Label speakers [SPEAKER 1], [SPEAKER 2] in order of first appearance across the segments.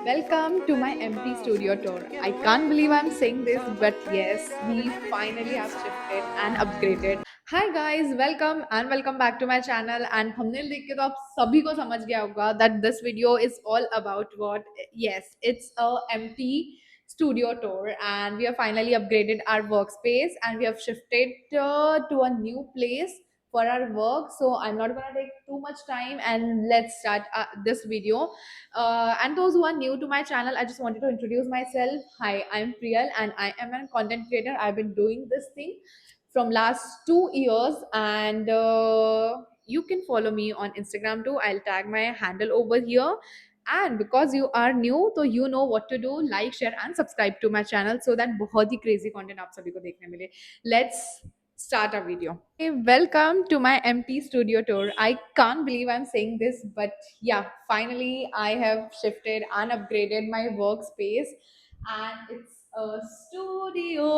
[SPEAKER 1] Welcome to my empty studio tour. I can't believe I'm saying this, but yes, we finally have shifted and upgraded. Hi guys, welcome back to my channel. And thumbnail देख के तो आप सभी को समझ गया होगा that this video is all about what? Yes, it's a empty studio tour, and we have finally upgraded our workspace, and we have shifted to a new place for our work. So I'm not gonna take too much time, and let's start this video. And those who are new to my channel, I just wanted to introduce myself. Hi, I'm Priyal, and I am a content creator. I've been doing this thing from last 2 years, and you can follow me on Instagram too. I'll tag my handle over here. And because you are new, so you know what to do. Like, share, and subscribe to my channel so that बहुत ही crazy content आप सभी को देखने मिले. Let's start our video. Hey, welcome to my empty studio tour. I can't believe I'm saying this, but yeah, finally I have shifted and upgraded my workspace, and it's a studio.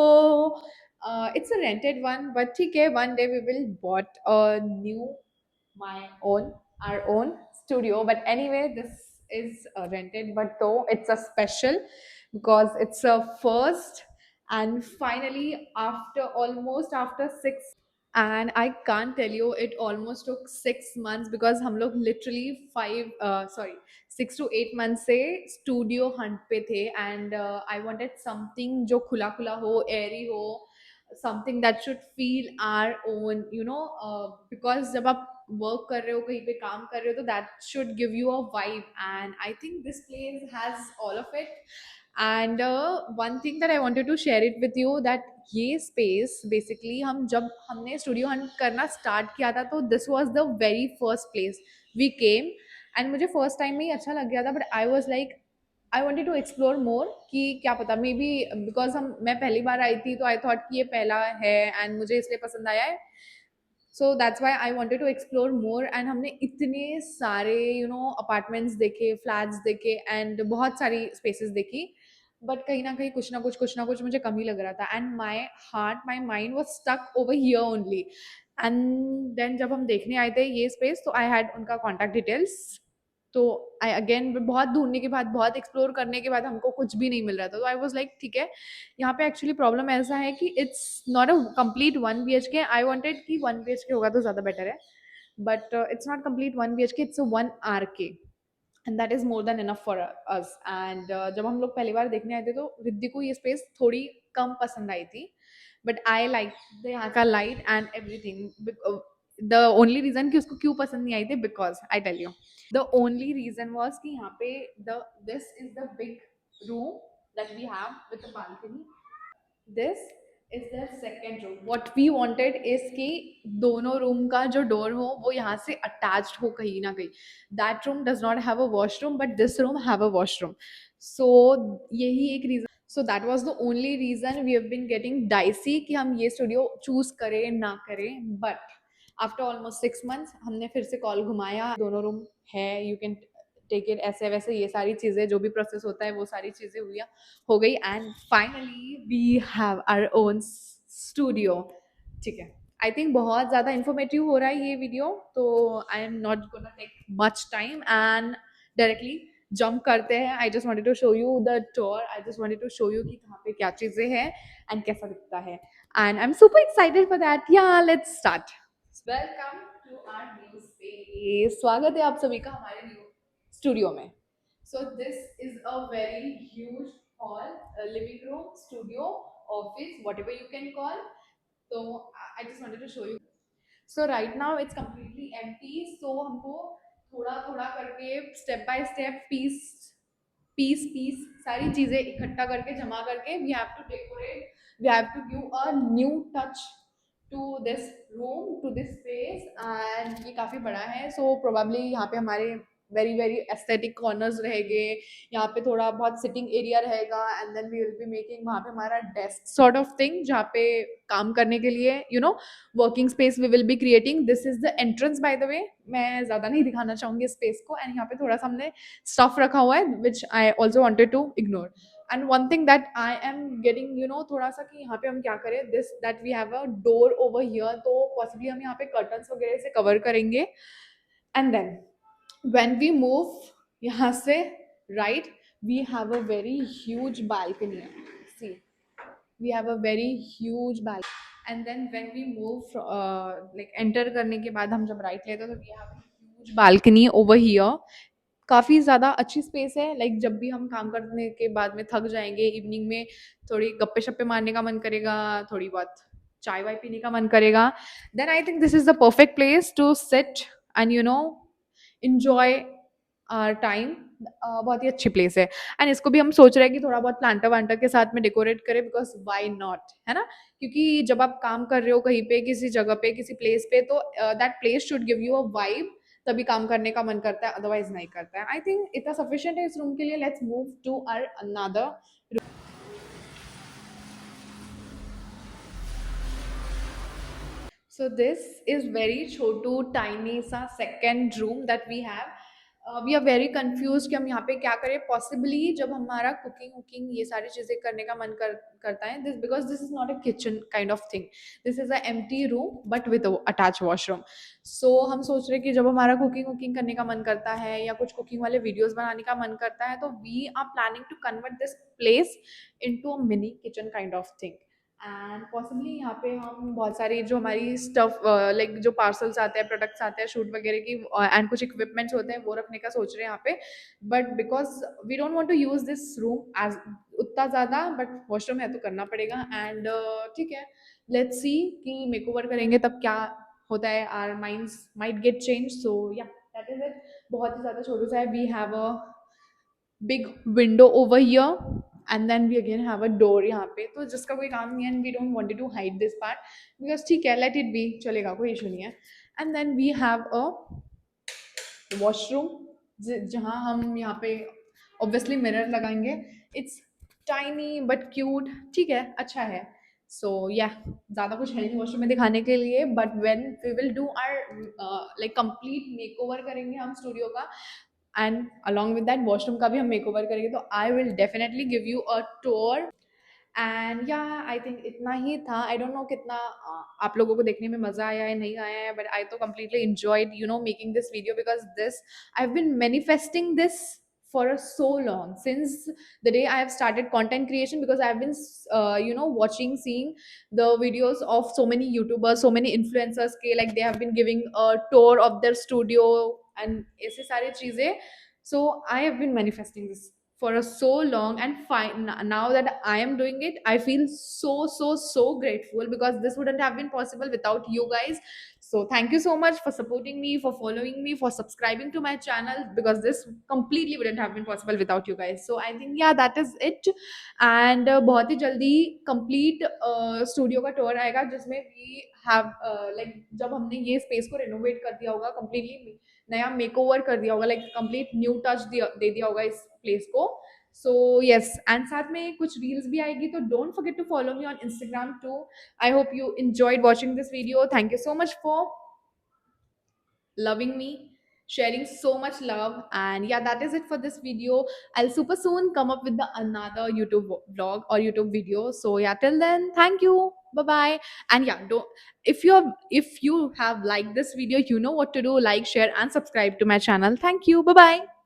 [SPEAKER 1] It's a rented one, but okay, one day we will bought a new my own our own studio. But anyway, this is rented, but though it's a special because it's a first, and finally after 6, and I can't tell you, it almost took 6 months because हम लोग literally 6 to 8 months से studio hunt पे थे. And I wanted something जो खुला खुला हो, airy हो, something that should feel our own, because जब आप work कर रहे हो, कहीं पे काम कर रहे हो, तो that should give you a vibe, and I think this place has all of it. And one thing that I wanted to share it with you, that ये स्पेस बेसिकली हम जब हमने स्टूडियो हंट करना start किया था, तो this was the very first place we came. And मुझे first time में ही अच्छा लग गया था, but I was like I wanted to explore more, कि क्या पता मे बी बिकॉज मैं पहली बार आई थी, तो आई थॉट कि ये पहला है एंड मुझे इसलिए पसंद आया है. So that's why I wanted to explore more. And हमने इतने सारे अपार्टमेंट्स देखे, फ्लैट्स देखे, एंड बहुत सारी स्पेसेस देखी. बट कहीं ना कहीं कुछ ना कुछ मुझे कम ही लग रहा था, and my mind was stuck over here only. And then जब हम देखने आए थे ये स्पेस, तो आई हैड उनका कॉन्टैक्ट डिटेल्स. तो आई अगेन बहुत ढूंढने के बाद, बहुत एक्सप्लोर करने के बाद हमको कुछ भी नहीं मिल रहा था. तो आई वाज लाइक ठीक है, यहाँ पे एक्चुअली प्रॉब्लम ऐसा है कि it's not a complete 1 BHK. I wanted कि 1 BHK होगा तो ज़्यादा बेटर है, but it's not complete 1 BHK, it's 1 RK, and that is more than enough for us. And जब हम लोग पहली बार देखने आए थे, तो रिद्धि को ये स्पेस थोड़ी कम पसंद आई थी, बट आई लाइक द यहाँ का light and everything. The only reason कि उसको क्यों पसंद नहीं आई थी, because I tell you, the only reason was कि यहाँ पे this is the big room that we have with the balcony. This is the second room. What we wanted is कि दोनों रूम का जो डोर हो वो यहाँ से अटैच्ड हो कहीं ना कहीं. That room does not have a washroom, but this room have a washroom. So यही एक reason. So that was the only reason we have been getting dicey कि हम ये स्टूडियो चूज करें ना करें. But आफ्टर ऑलमोस्ट 6 मंथ्स हमने फिर से कॉल घुमाया, दोनों रूम है, यू कैन टेक इट, ऐसे वैसे ये सारी चीज़ें जो भी प्रोसेस होता है वो सारी चीज़ें हुई हो गई, and finally we have our own studio. ठीक है, आई थिंक बहुत ज़्यादा इन्फॉर्मेटिव हो रहा है ये वीडियो, तो I am not gonna take much time and directly jump करते हैं. I just wanted to show you the tour, I just wanted to show you कि कहाँ पे क्या चीज़ें हैं एंड कैसा दिखता है. And I am super excited for that. Yeah let's start. Welcome to our new space. स्वागत है आप सभी का हमारे न्यू स्टूडियो में. So this is a very huge hall, living room, studio, office, whatever you can call. तो I just wanted to show you. So right now it's completely empty. So हमको थोड़ा थोड़ा करके, step by step, piece piece piece सारी चीजें इकट्ठा करके, जमा करके, we have to decorate, we have to give a new touch to this room, to this space. And ये काफ़ी बड़ा है, सो प्रोबेबली यहाँ पे हमारे वेरी वेरी एस्थेटिक कॉर्नर्स रहेंगे. यहाँ पे थोड़ा बहुत सिटिंग एरिया रहेगा, and then we will be making वहाँ पे हमारा डेस्क सॉर्ट ऑफ थिंग, जहाँ पे काम करने के लिए working space we will be creating. This is the entrance by the way. मैं ज़्यादा नहीं दिखाना चाहूँगी स्पेस को. एंड यहाँ पे थोड़ा सा हमने स्टफ रखा हुआ है, which I also wanted to ignore. And one thing that I am getting, थोड़ा सा कि यहाँ पे हम क्या करें, this that we have a door over here, तो पॉसिबली हम यहाँ पे कर्टन्स वगैरह से कवर करेंगे. And then when we move यहाँ से right, we have a very huge balcony. See, we have a very huge balcony. And then when we move like enter करने के बाद हम जब राइट लेते हैं तो we have a huge balcony over here. काफ़ी ज़्यादा अच्छी स्पेस है, लाइक जब भी हम काम करने के बाद में थक जाएँगे, इवनिंग में थोड़ी गप्पे-शप्पे मारने का मन करेगा, थोड़ी बहुत चाय-वाय पीने का मन करेगा, then I think this is the perfect place to sit and enjoy time. बहुत ही अच्छी प्लेस है। एंड इसको भी हम सोच रहे हैं कि थोड़ा बहुत प्लांटर वांटर के साथ में डेकोरेट करें, बिकॉज वाई नॉट, है ना? क्योंकि जब आप काम कर रहे हो कहीं पे, किसी जगह पे, किसी प्लेस पे, तो that place should give you a vibe, तभी काम करने का मन करता है, अदरवाइज नहीं करता है। आई थिंक इतना सफिशिएंट है इस रूम के लिए। Let's move to our another. So this is very छोटू tiny सा second room that we have. We are very confused कि हम यहाँ पे क्या करें। Possibly जब हमारा cooking वुकिंग ये सारी चीज़ें करने का मन करता है, this because this is not a kitchen kind of thing. This is a empty room but with a attached washroom. So हम सोच रहे हैं कि जब हमारा कुकिंग वुकिंग करने का मन करता है या कुछ कुकिंग वाले वीडियोस बनाने का मन करता है, तो we are planning to convert this place into a mini kitchen kind of thing. And possibly यहाँ पे हम बहुत सारी जो हमारी स्टफ लाइक जो पार्सल्स आते हैं, प्रोडक्ट्स आते हैं शूट वगैरह की, एंड कुछ इक्विपमेंट्स होते हैं वो रखने का सोच रहे हैं यहाँ पे। But because we don't want to use this room as उतना ज़्यादा, बट वॉशरूम है तो करना पड़ेगा। एंड ठीक है, लेट्स सी कि मेक ओवर करेंगे तब क्या होता है। Our minds might get change, so yeah that is it. बहुत ही ज़्यादा छोटू सा है। We have a big window over here, and then we again have a door यहाँ पे, तो जिसका कोई काम नहीं है, and we don't wanted to hide this part because ठीक है, let it be, चलेगा, कोई इशू नहीं है। and then we have a washroom जहाँ हम यहाँ पे ऑब्वियसली मिरर लगाएंगे। इट्स टाइनी बट क्यूट, ठीक है, अच्छा है। सो या ज़्यादा कुछ है नहीं वॉशरूम में दिखाने के लिए, but when we will do are like complete make over करेंगे हम स्टूडियो का, and along with that washroom का भी हम मेक ओवर करेंगे, तो I will definitely give you a tour. And yeah I think इतना ही था। आई डोंट नो कितना आप लोगों को देखने में मजा आया है नहीं आया है, बट आई तो completely enjoyed making this video, because this I've been manifesting this for so long, since the day I have started content creation, because I've been watching, seeing the videos of so many YouTubers, so many influencers के, like they have been giving a tour of their studio and ऐसे सारे चीजें। So I have been manifesting this for a so long, and now that I am doing it, I feel so grateful, because this wouldn't have been possible without you guys. So thank you so much for supporting me, for following me, for subscribing to my channel, because this completely wouldn't have been possible without you guys. So I think yeah, that is it। and बहुत ही जल्दी complete studio का tour आएगा, जिसमें we have like जब हमने ये space को renovate कर दिया होगा completely, नया मेकओवर कर दिया होगा, लाइक कंप्लीट न्यू टच दे दिया होगा इस प्लेस को। सो यस, एंड साथ में कुछ रील्स भी आएगी, तो don't forget to follow me on Instagram too. I hope you enjoyed watching this video। Thank you so much for loving me, sharing so much love, and yeah, that is it for this video। I'll super soon come up with the another YouTube vlog or YouTube video, so yeah, till then, thank you, bye bye। And yeah, don't, if you have liked this video, you know what to do, like, share and subscribe to my channel। Thank you, bye bye।